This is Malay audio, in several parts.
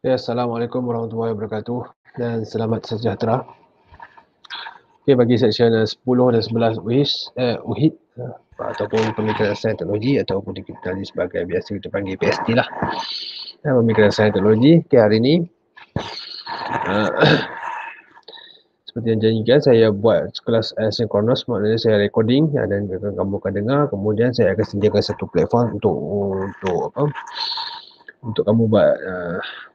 Ya, Assalamualaikum warahmatullahi wabarakatuh dan selamat sejahtera. Okay, bagi seksyen 10 dan 11 UHID ataupun pemikiran sains teknologi ataupun dikenali sebagai biasa kita panggil PST lah. Pemikiran sains teknologi. Okay, hari ini uh, seperti yang janjikan saya buat kelas asynchronous, maknanya saya recording dan kamu akan dengar, kemudian saya akan sediakan satu platform untuk kamu buat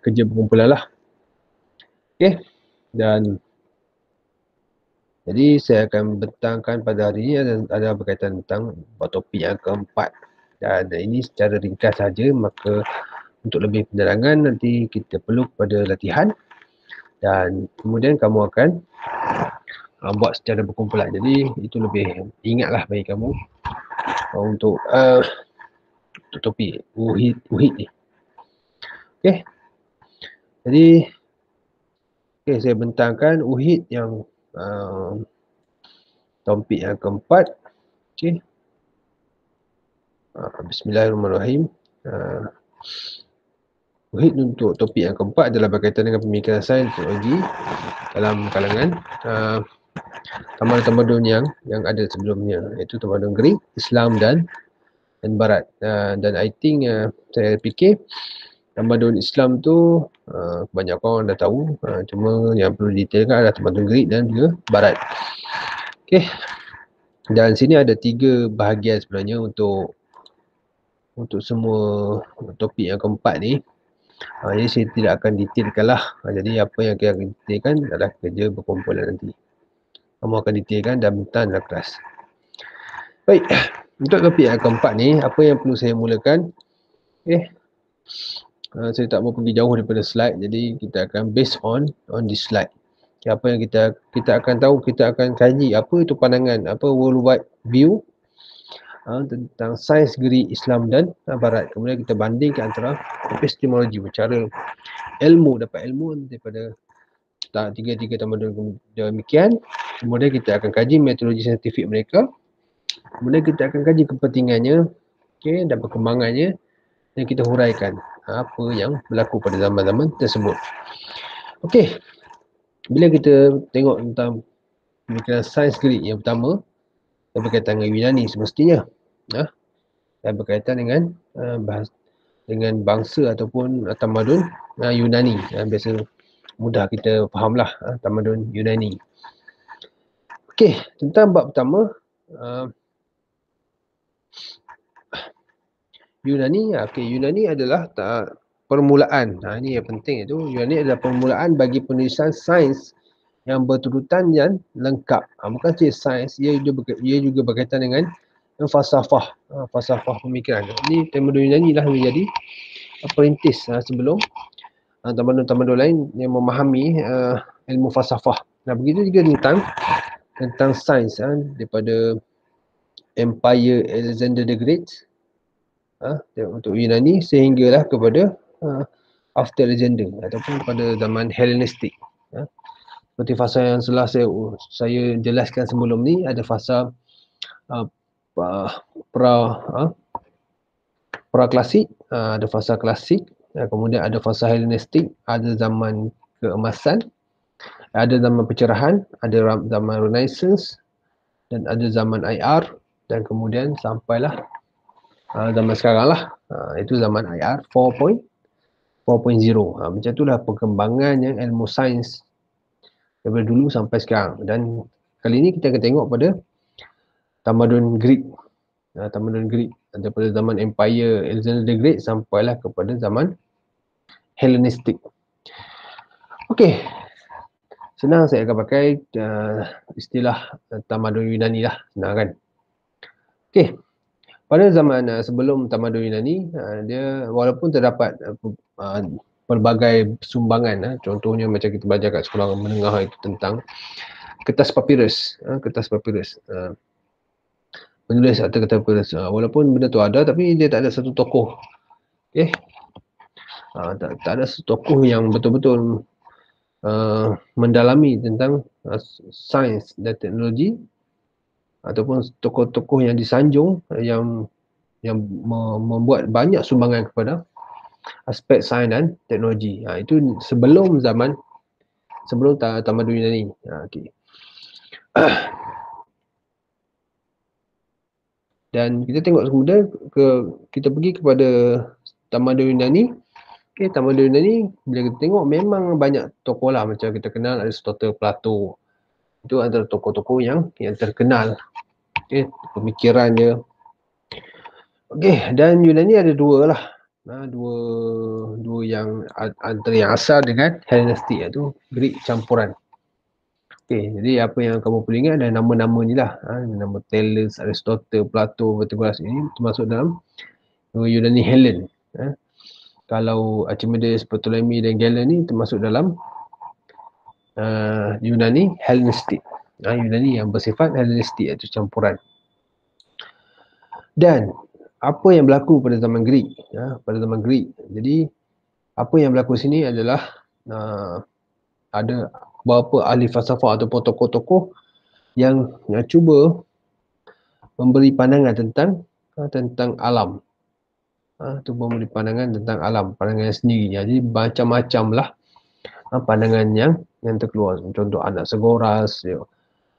kerja perkumpulan lah. Okay, dan jadi saya akan bentangkan pada hari ini ada berkaitan tentang topik yang keempat. Dan ini secara ringkas saja, maka untuk lebih penerangan nanti kita perlu pada latihan dan kemudian kamu akan buat secara berkumpulan. Jadi itu lebih ingatlah bagi kamu untuk topik UHID ni. Okey. Jadi saya bentangkan UHID yang topik yang keempat. Okey. Bismillahirrahmanirrahim. UHID untuk topik yang keempat adalah berkaitan dengan pemikiran sains teknologi dalam kalangan tamadun-tamadun yang ada sebelumnya, iaitu tamadun Greek, Islam dan Barat. Dan I think saya fikir tamadun Islam tu banyak orang dah tahu, cuma yang perlu detailkan adalah tamadun Greek dan juga Barat. Okey. Dan sini ada 3 bahagian sebenarnya untuk semua topik yang keempat ni. Jadi saya tidak akan detailkan lah. Jadi apa yang kita akan detailkan adalah kerja berkumpulan nanti. Kamu akan detailkan dan bentang dalam kelas. Baik, untuk topik yang keempat ni, apa yang perlu saya mulakan? Saya tak mau pergi jauh daripada slide, jadi kita akan based on this slide. Apa yang kita akan tahu, kita akan kaji apa itu pandangan, apa worldwide view tentang sains Greek, Islam dan Barat. Kemudian kita bandingkan antara epistemologi, cara dapat ilmu daripada tiga-tiga tamadun demikian. Kemudian kita akan kaji metodologi saintifik mereka. Kemudian kita akan kaji kepentingannya, dan perkembangannya, dan kita huraikan apa yang berlaku pada zaman-zaman tersebut. Okey. Bila kita tengok tentang pemikiran sains Greek yang pertama, yang berkaitan dengan Yunani semestinya. Dan berkaitan dengan bangsa ataupun tamadun Yunani. Biasa mudah kita fahamlah tamadun Yunani. Okey, tentang bab pertama, Yunani. Yunani adalah permulaan. Ini yang penting itu. Yunani adalah permulaan bagi penulisan sains yang berturutan dan lengkap. Bukan saja sains, ia juga berkaitan dengan falsafah, pemikiran. Ini tamadun Yunani lah menjadi perintis sebelum tamadun-tamadun lain yang memahami ilmu falsafah. Begitu juga tentang sains daripada Empire Alexander the Great untuk Yunani sehinggalah kepada after Alexander ataupun pada zaman Hellenistik. Seperti fasa yang telah saya jelaskan sebelum ni, ada fasa pra-klasik, ada fasa klasik, kemudian ada fasa Hellenistik, ada zaman keemasan, ada zaman pencerahan, ada zaman Renaissance, dan ada zaman IR, dan kemudian sampailah zaman sekarang lah, itu zaman IR 4.0. Macam itulah perkembangannya ilmu sains daripada dulu sampai sekarang. Dan kali ini kita akan tengok pada tamadun Greek. Daripada zaman Empire Alexander the Great sampailah kepada zaman Hellenistik. Okey. Senang saya akan pakai istilah tamadun Yunani lah. Senang kan? Okey. Pada zaman sebelum tamadun Yunani, dia walaupun terdapat pelbagai sumbangan, contohnya macam kita belajar kat sekolah menengah itu tentang kertas papirus, menulis atau kertas papirus. Walaupun benda tu ada, tapi dia tak ada satu tokoh. Tak ada satu tokoh yang betul-betul mendalami tentang sains dan teknologi, ataupun tokoh-tokoh yang disanjung yang membuat banyak sumbangan kepada aspek sains dan teknologi. Itu sebelum tamadun Yunani. Okey. Dan kita tengok kemudian kita pergi kepada tamadun Yunani. Okey, tamadun Yunani bila kita tengok memang banyak tokoh lah, macam kita kenal Aristotle, Plato. Itu antara tokoh-tokoh yang terkenal. Okey, pemikiran dia. Okey, dan Yunani ada dua lah. Dua yang antara yang asal dengan Hellenistik, iaitu Greek campuran. Okey, jadi apa yang kamu perlu ingat adalah nama-nama ni lah. Nama Thales, Aristotle, Plato, Pythagoras ini termasuk dalam Yunani Hellen. Kalau Archimedes, Ptolemy dan Galen ni termasuk dalam Yunani Hellenistik. Yunani yang bersifat Hellenistik, iaitu campuran. Dan apa yang berlaku pada zaman Greek? Pada zaman Greek. Jadi apa yang berlaku sini adalah ada beberapa ahli falsafah ataupun tokoh-tokoh yang cuba memberi pandangan tentang alam. Cuba memberi pandangan tentang alam, pandangan sendiri. Jadi macam-macam lah pandangan yang terkeluar. Contoh Anaxagoras,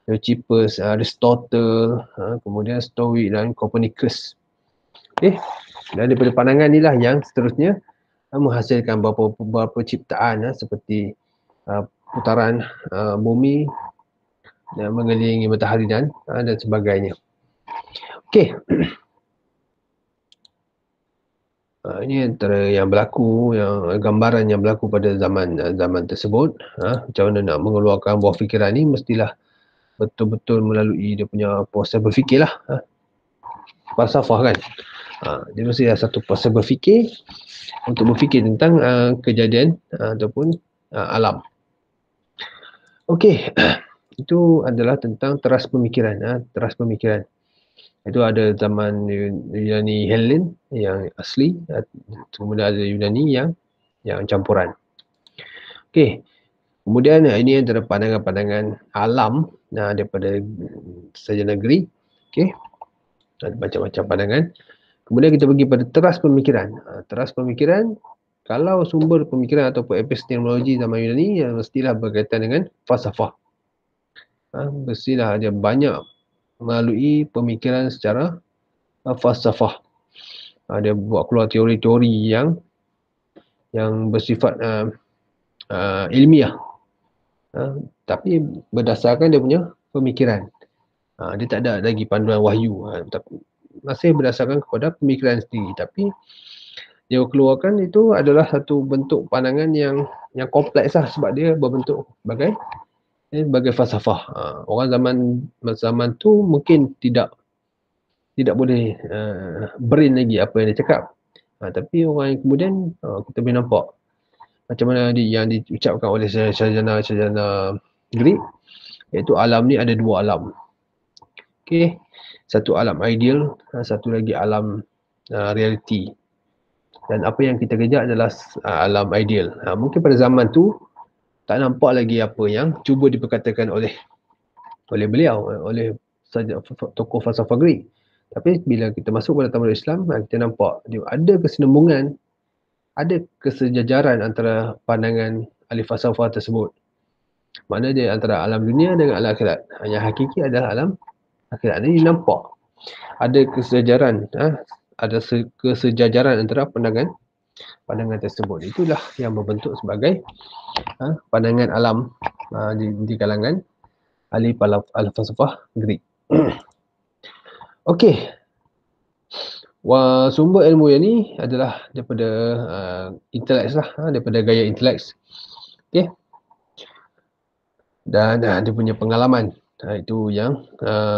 Leucippus, Aristotle, kemudian Stoic dan Copernicus. Okay. Dan daripada pandangan inilah yang seterusnya menghasilkan beberapa ciptaan seperti putaran bumi dan mengelilingi matahari dan sebagainya. Okey. Ini antara yang berlaku, gambaran yang berlaku pada zaman tersebut. Macam mana nak mengeluarkan buah fikiran ni, mestilah betul-betul melalui dia punya proses berfikir lah. Falsafah kan. Dia mesti ada satu proses berfikir untuk berfikir tentang kejadian ataupun alam. Okey. Itu adalah tentang teras pemikiran. Teras pemikiran. Itu ada zaman Yunani Hellen yang asli, kemudian ada Yunani yang campuran. Okey. Kemudian ini antara pandangan-pandangan alam daripada sejarah negeri. Okey. Ada macam-macam pandangan. Kemudian kita pergi pada teras pemikiran. Teras pemikiran, kalau sumber pemikiran ataupun epistemologi zaman Yunani, mestilah berkaitan dengan falsafah. Mestilah dia banyak melalui pemikiran secara falsafah. Dia buat keluar teori-teori yang bersifat ilmiah. Tapi berdasarkan dia punya pemikiran. Dia tak ada lagi panduan wahyu. Tapi masih berdasarkan kepada pemikiran sendiri. Tapi dia keluarkan itu adalah satu bentuk pandangan yang kompleks lah, sebab dia berbentuk sebagai falsafah. Orang zaman tu mungkin tidak boleh brain lagi apa yang dia cakap. Tapi orang yang kemudian kita boleh nampak macam mana yang diucapkan oleh sarjana Greek, iaitu alam ni ada dua alam. Okey, satu alam ideal, satu lagi alam reality. Dan apa yang kita kejar adalah alam ideal. Mungkin pada zaman tu tak nampak lagi apa yang cuba diperkatakan oleh beliau, oleh tokoh falsafah Greek. Tapi bila kita masuk pada tamadun Islam, kita nampak dia ada kesinambungan, ada kesejajaran antara pandangan ahli falsafah tersebut. Mana dia antara alam dunia dengan alam akhirat. Yang hakiki adalah alam akhirat. Ini nampak ada kesejajaran, ada kesejajaran antara pandangan tersebut. Itulah yang membentuk sebagai pandangan alam di kalangan ahli falsafah Greek. Okey. Sumber ilmu yang ni adalah daripada inteleks lah, daripada gaya inteleks. Okey. Dan dia punya pengalaman. Itu yang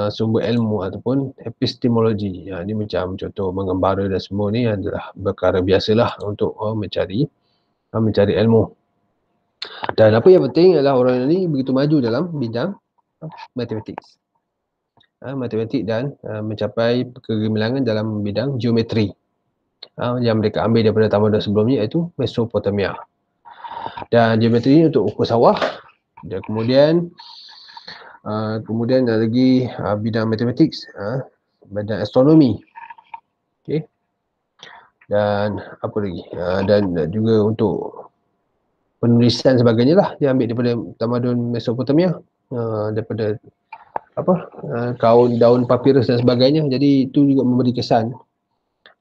sumber ilmu ataupun epistemologi. Ini macam contoh mengembara dan semua ni adalah perkara biasalah untuk mencari ilmu. Dan apa yang penting adalah orang ini begitu maju dalam bidang matematik. Matematik dan mencapai kegemilangan dalam bidang geometri. Yang mereka ambil daripada tamadun sebelumnya, iaitu Mesopotamia. Dan geometri ini untuk ukur sawah. Dan kemudian ada lagi bidang matematik, bidang astronomi. Okay. dan apa lagi, dan juga untuk penulisan sebagainya lah, dia ambil daripada tamadun Mesopotamia, daripada apa, kaun daun papirus dan sebagainya. Jadi itu juga memberi kesan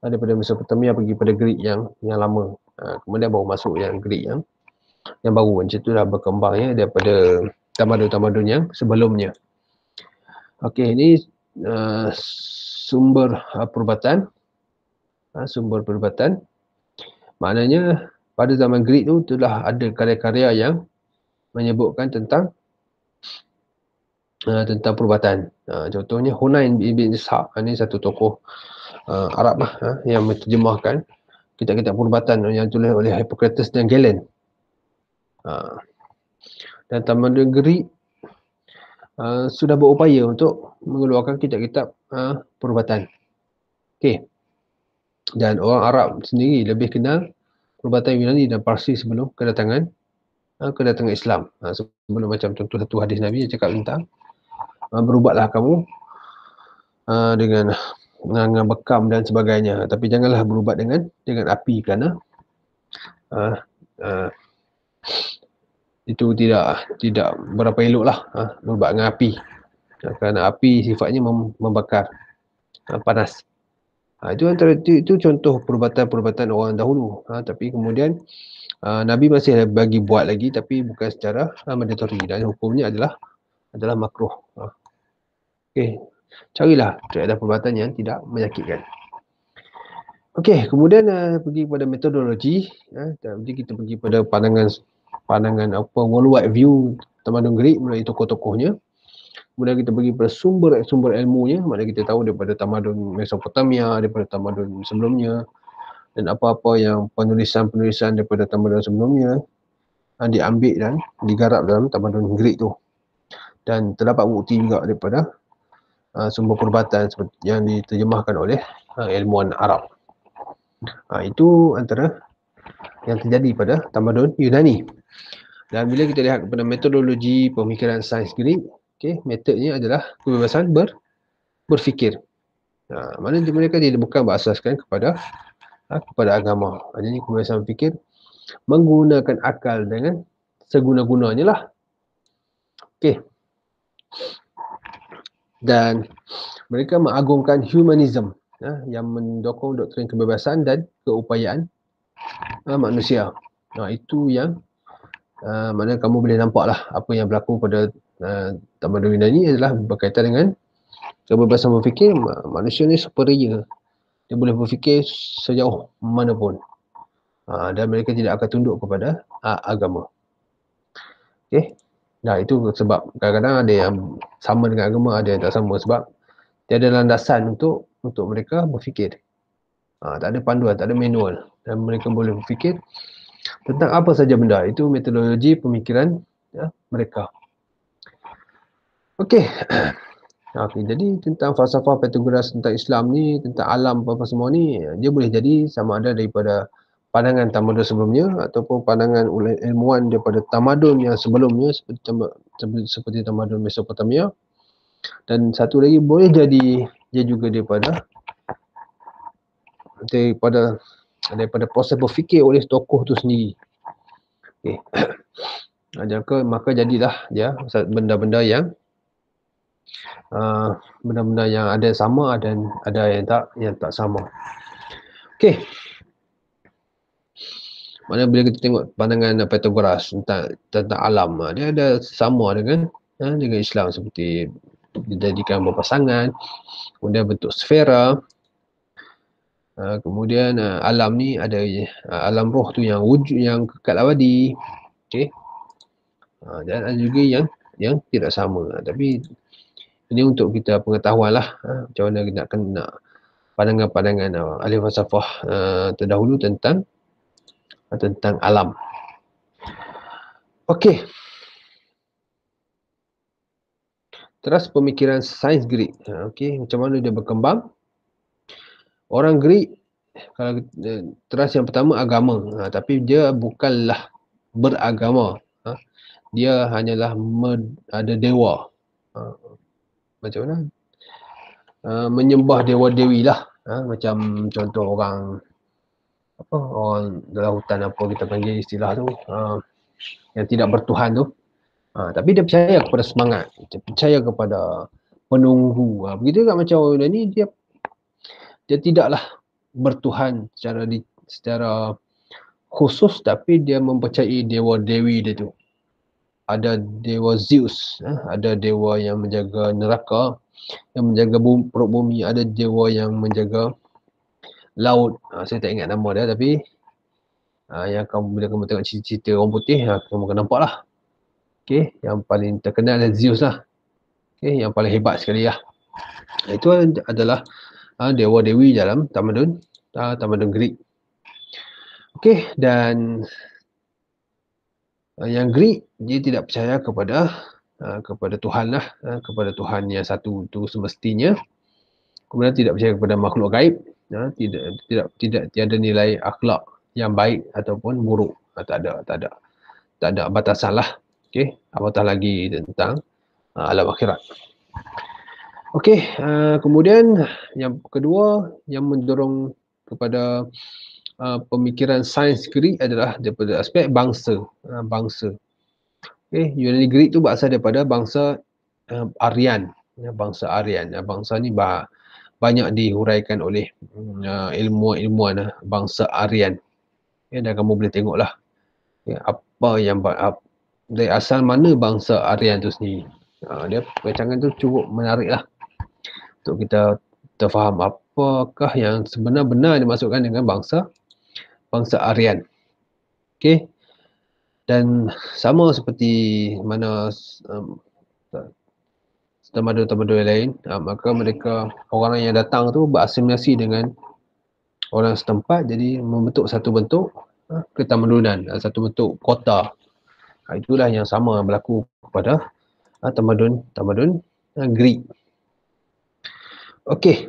daripada Mesopotamia pergi pada Greek yang lama. Kemudian baru masuk yang Greek yang baru. Macam tu dah berkembangnya daripada tamadun-tamadun yang sebelumnya. Okey, ini sumber perubatan. Sumber perubatan maknanya pada zaman Greek tu telah ada karya-karya yang menyebutkan tentang perubatan. Contohnya Hunain ibn Ishaq, ini satu tokoh Arab lah, yang menterjemahkan kitab-kitab perubatan yang ditulis oleh Hippocrates dan Galen. Dan tamadun Greek sudah berupaya untuk mengeluarkan kitab-kitab perubatan. Okey. Dan orang Arab sendiri lebih kenal perubatan Yunani dan Parsi sebelum kedatangan Islam. Sebelum macam contoh satu hadis Nabi yang cakap tentang berubatlah kamu dengan bekam dan sebagainya, tapi janganlah berubat dengan api, kerana itu tidak berapa elok lah berubat dengan api, kerana api sifatnya membakar, panas. Itu contoh perubatan orang dahulu. Tapi kemudian Nabi masih bagi buat lagi, tapi bukan secara mandatory, dan hukumnya adalah makruh. Okey, carilah ada perubatan yang tidak menyakitkan. Okey, kemudian pergi kepada metodologi. Jadi kita pergi pada pandangan apa, worldwide view tamadun Greek melalui tokoh-tokohnya. Kemudian kita pergi pada sumber ilmunya, maknanya kita tahu daripada tamadun Mesopotamia, daripada tamadun sebelumnya, dan apa-apa yang penulisan-penulisan daripada tamadun sebelumnya diambil dan digarap dalam tamadun Greek tu. Dan terdapat bukti juga daripada sumber perubatan seperti yang diterjemahkan oleh ilmuwan Arab. Itu antara yang terjadi pada tamadun Yunani. Dan bila kita lihat kepada metodologi pemikiran sains Greek, metodnya adalah kebebasan berfikir. Maknanya mereka bukan berasaskan kepada agama. Jadi kebebasan berfikir, menggunakan akal dengan seguna-gunanya lah. Okey. Dan mereka mengagungkan humanism, yang mendukung doktrin kebebasan dan keupayaan manusia. Itu yang mana kamu boleh nampak lah apa yang berlaku pada tamadun Yunani adalah berkaitan dengan kebebasan berfikir. Manusia ni superior, dia boleh berfikir sejauh mana pun, dan mereka tidak akan tunduk kepada agama. Okey. Nah, itu sebab kadang-kadang ada yang sama dengan agama, ada yang tak sama, sebab tiada landasan untuk mereka berfikir. Tak ada panduan, tak ada manual, dan mereka boleh berfikir tentang apa saja benda. Itu metodologi pemikiran mereka. Okey. Jadi tentang falsafah Pythagoras tentang Islam ni, tentang alam apa semua ni, dia boleh jadi sama ada daripada pandangan tamadun sebelumnya ataupun pandangan oleh ilmuwan daripada tamadun yang sebelumnya, seperti tamadun Mesopotamia. Dan satu lagi boleh jadi dia juga daripada proses berfikir oleh tokoh tu sendiri. Okey. Maka jadilah dia benda-benda yang ada sama dan ada yang tak sama. Okey. Mana bila kita tengok pandangan Pythagoras tentang alam, dia ada sama dengan Islam, seperti dijadikan berpasangan, kemudian bentuk sfera, kemudian alam ni ada alam roh tu yang wujud, yang kekal abadi. Okey. Dan ada juga yang tidak sama. Tapi ini untuk kita pengetahuan lah, macam mana nak kena pandangan-pandangan ahli falsafah terdahulu tentang alam. Okey. Terus pemikiran sains Greek. Okey, macam mana dia berkembang? Orang Greek, kalau teras yang pertama agama, tapi dia bukanlah beragama. Dia hanyalah ada dewa. Macam mana? Menyembah dewa-dewi lah. Macam contoh orang apa orang dalam hutan apa kita panggil istilah tu, yang tidak bertuhan tu. Tapi dia percaya kepada semangat, dia percaya kepada penunggu. Begitu juga macam orang ni, dia tidaklah bertuhan secara khusus, tapi dia mempercayai dewa dewi dia tu. Ada dewa Zeus, ada dewa yang menjaga neraka, yang menjaga perut bumi, ada dewa yang menjaga laut. Saya tak ingat nama dia, tapi yang bila kamu tengok cerita orang putih, kamu akan nampak lah. Okay, yang paling terkenal adalah Zeus lah. Okay, yang paling hebat sekali lah. Itu adalah dewa dewi dalam tamadun Greek. Okay, dan yang Greek, dia tidak percaya kepada Tuhan lah, kepada Tuhan yang satu itu semestinya. Kemudian tidak percaya kepada makhluk gaib, tidak tiada nilai akhlak yang baik ataupun buruk. Tak ada batasan lah. Okay, apatah lagi tentang alam akhirat. Okey, kemudian yang kedua yang mendorong kepada pemikiran sains Greek adalah daripada aspek bangsa. Okey, Yunani Greek tu berasal daripada bangsa Aryan. Bangsa Aryan. Bangsa ni banyak dihuraikan oleh ilmuwan-ilmuwan bangsa Aryan. Dan kamu boleh tengoklah apa yang dari asal mana bangsa Aryan tu sendiri. Dia perancangan tu cukup menarik lah untuk kita faham apakah yang sebenar-benar dimasukkan dengan bangsa Aryan. Okey. Dan sama seperti mana tamadun-tamadun yang lain, maka mereka, orang yang datang tu berasimilasi dengan orang setempat, jadi membentuk satu bentuk ketamadunan, satu bentuk kota. Itulah yang sama berlaku kepada tamadun Greek. Okey.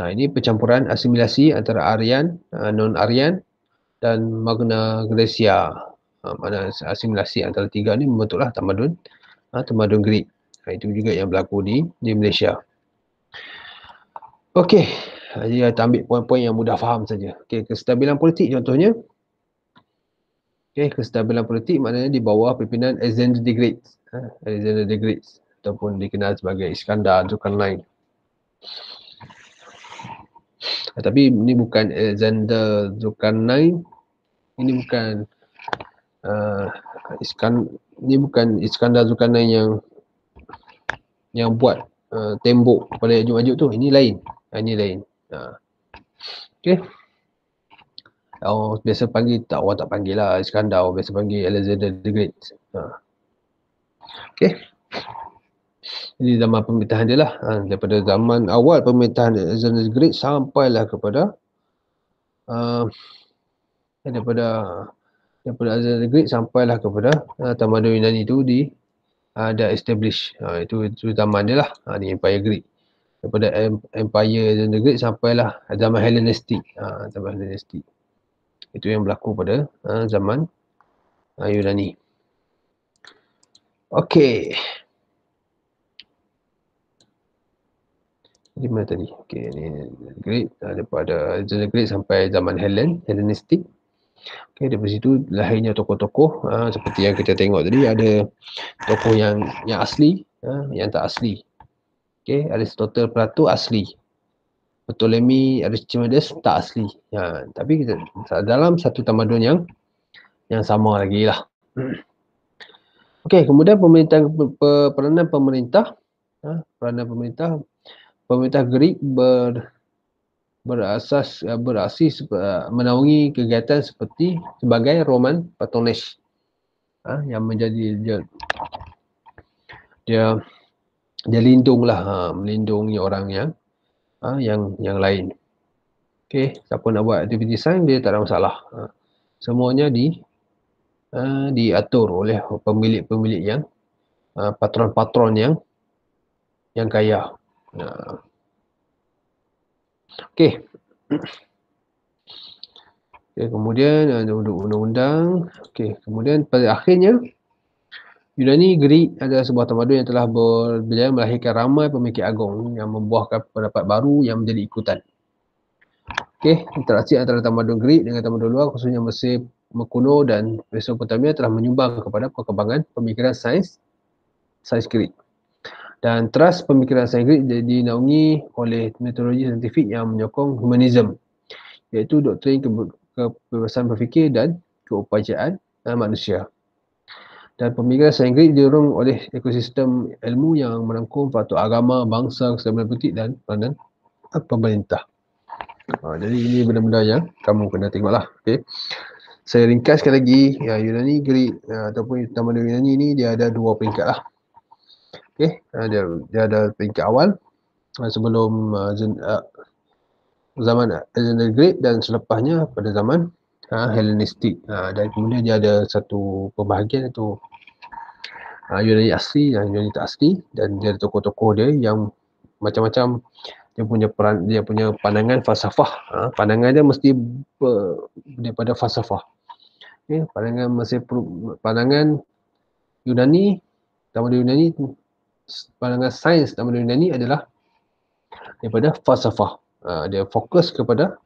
Ini percampuran asimilasi antara Aryan, non-Aryan dan Magna Graecia. Mana asimilasi antara tiga ni membentuklah tamadun Greek. Itu juga yang berlaku di Malaysia. Okey, jadi kita ambil poin-poin yang mudah faham saja. Okey, kestabilan politik contohnya. Okey, kestabilan politik maknanya di bawah pimpinan Alexander the Great. Alexander the Great ataupun dikenal sebagai Iskandar Zulkarnain. Tapi ini bukan Alexander Zulkarnain. Ini bukan Iskandar Zulkarnain yang buat tembok pada Yajuj-Majuj tu. Ini lain. Ini lain. Okey. Orang biasa panggil, orang tak panggil lah Iskandar, orang biasa panggil Alexander the Great. Okey. Jadi zaman pemerintahan dia lah, daripada zaman awal pemerintahan Alexander the Great sampailah kepada daripada Alexander the Great sampailah kepada tamadun Yunani tu dah establish. Itu zaman dia lah, ni Empire Greek. Daripada Empire Alexander the Great sampailah zaman Hellenistic. Zaman Hellenistic. Itu yang berlaku pada zaman Yunani. Okey. Di mana tadi? Okey, ni Greek, daripada Alexander the Great sampai zaman Hellenistic. Okey, daripada situ lahirnya tokoh-tokoh seperti yang kita tengok tadi, ada tokoh yang asli, yang tak asli. Okey, Aristotle, Plato asli. Ptolemy, Archimedes tak asli. Tapi kita dalam satu tamadun yang sama lagi lah. Okey, kemudian peranan pemerintah. Pemerintah Greek berasis menaungi kegiatan sebagai Roman Patronage. Yang menjadi dia lindunglah, melindungi orang yang lain. Okey, siapa nak buat aktiviti sains dia tak ada masalah. Semuanya diatur oleh pemilik-pemilik yang patron-patron yang kaya. Okey. Kemudian ada undang-undang. Okey, kemudian pada akhirnya Yunani Greek adalah sebuah tamadun yang telah berjaya melahirkan ramai pemikir agung yang membuahkan pendapat baru yang menjadi ikutan. Okey, interaksi antara tamadun Greek dengan tamadun luar khususnya Mesir kuno dan Mesopotamia telah menyumbang kepada perkembangan pemikiran sains Greek. Dan teras pemikiran sains Greek dinaungi oleh metodologi saintifik yang menyokong humanism, iaitu doktrin kebebasan berfikir dan keupajaan manusia. Dan pemikiran sains Greek didorong oleh ekosistem ilmu yang merangkum faktor agama, bangsa, kestabilan politik dan peranan pemerintah. Jadi ini benda-benda yang kamu kena tengoklah. Okay. Saya ringkaskan lagi, Yunani, Greek ataupun tamadun Yunani ni dia ada 2 peringkat lah. Okay. Dia ada peringkat awal sebelum zaman Alexander Great dan selepasnya pada zaman Hellenistik. Dan kemudian dia ada satu pembahagian iaitu Yunani asli dan Yunani tak asli, dan dia ada tokoh-tokoh dia yang macam-macam. Dia punya pandangan falsafah. Pandangan dia mesti daripada falsafah. Okay. Pandangan Yunani, tamadun Yunani, pandangan sains tamadun Yunani adalah daripada falsafah. Dia fokus kepada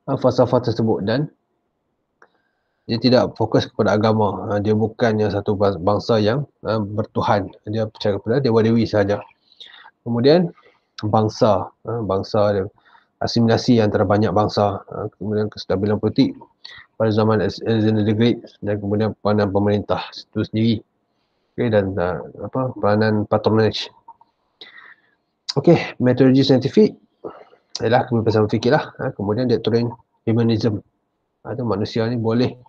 falsafah tersebut dan dia tidak fokus kepada agama. Dia bukannya satu bangsa yang bertuhan. Dia percaya kepada dewa-dewi sahaja. Kemudian bangsa dia asimilasi antara banyak bangsa, kemudian kestabilan politik pada zaman Alexander the Great, dan kemudian peranan pemerintah itu sendiri, okay, dan peranan patronage. Okey, metodologi saintifik ialah kebebasan berfikir lah. Kemudian doktrin humanism, itu manusia ni boleh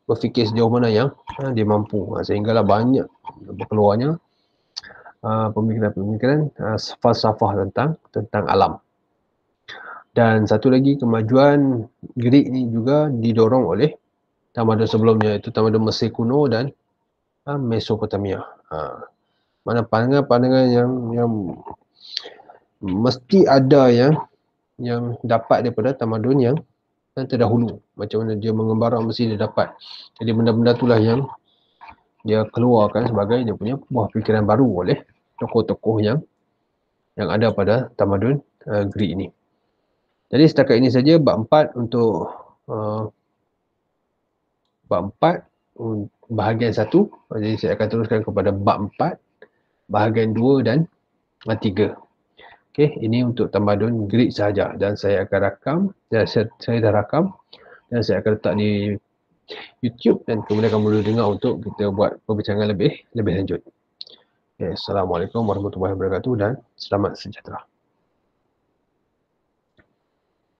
berfikir sejauh mana yang dia mampu, sehinggalah banyak berkeluarnya pemikiran-pemikiran falsafah tentang alam. Dan satu lagi, kemajuan Greek ni juga didorong oleh tamadun sebelumnya, iaitu tamadun Mesir kuno dan Mesopotamia. Mana pandangan-pandangan yang mesti ada yang dapat daripada tamadun yang terdahulu. Macam mana dia mengembara mesti dia dapat. Jadi benda-benda itulah yang dia keluarkan sebagai dia punya buah fikiran baru oleh tokoh-tokoh yang ada pada tamadun Greek ni. Jadi setakat ini saja bab 4 untuk bab 4 bahagian 1. Jadi saya akan teruskan kepada bab 4 bahagian 2 dan 3. Okey, ini untuk tamadun Greek sahaja, dan saya akan rakam, saya dah rakam dan saya akan letak di YouTube, dan kemudian kamu boleh dengar untuk kita buat perbincangan lebih lanjut. Okay, Assalamualaikum warahmatullahi wabarakatuh dan selamat sejahtera.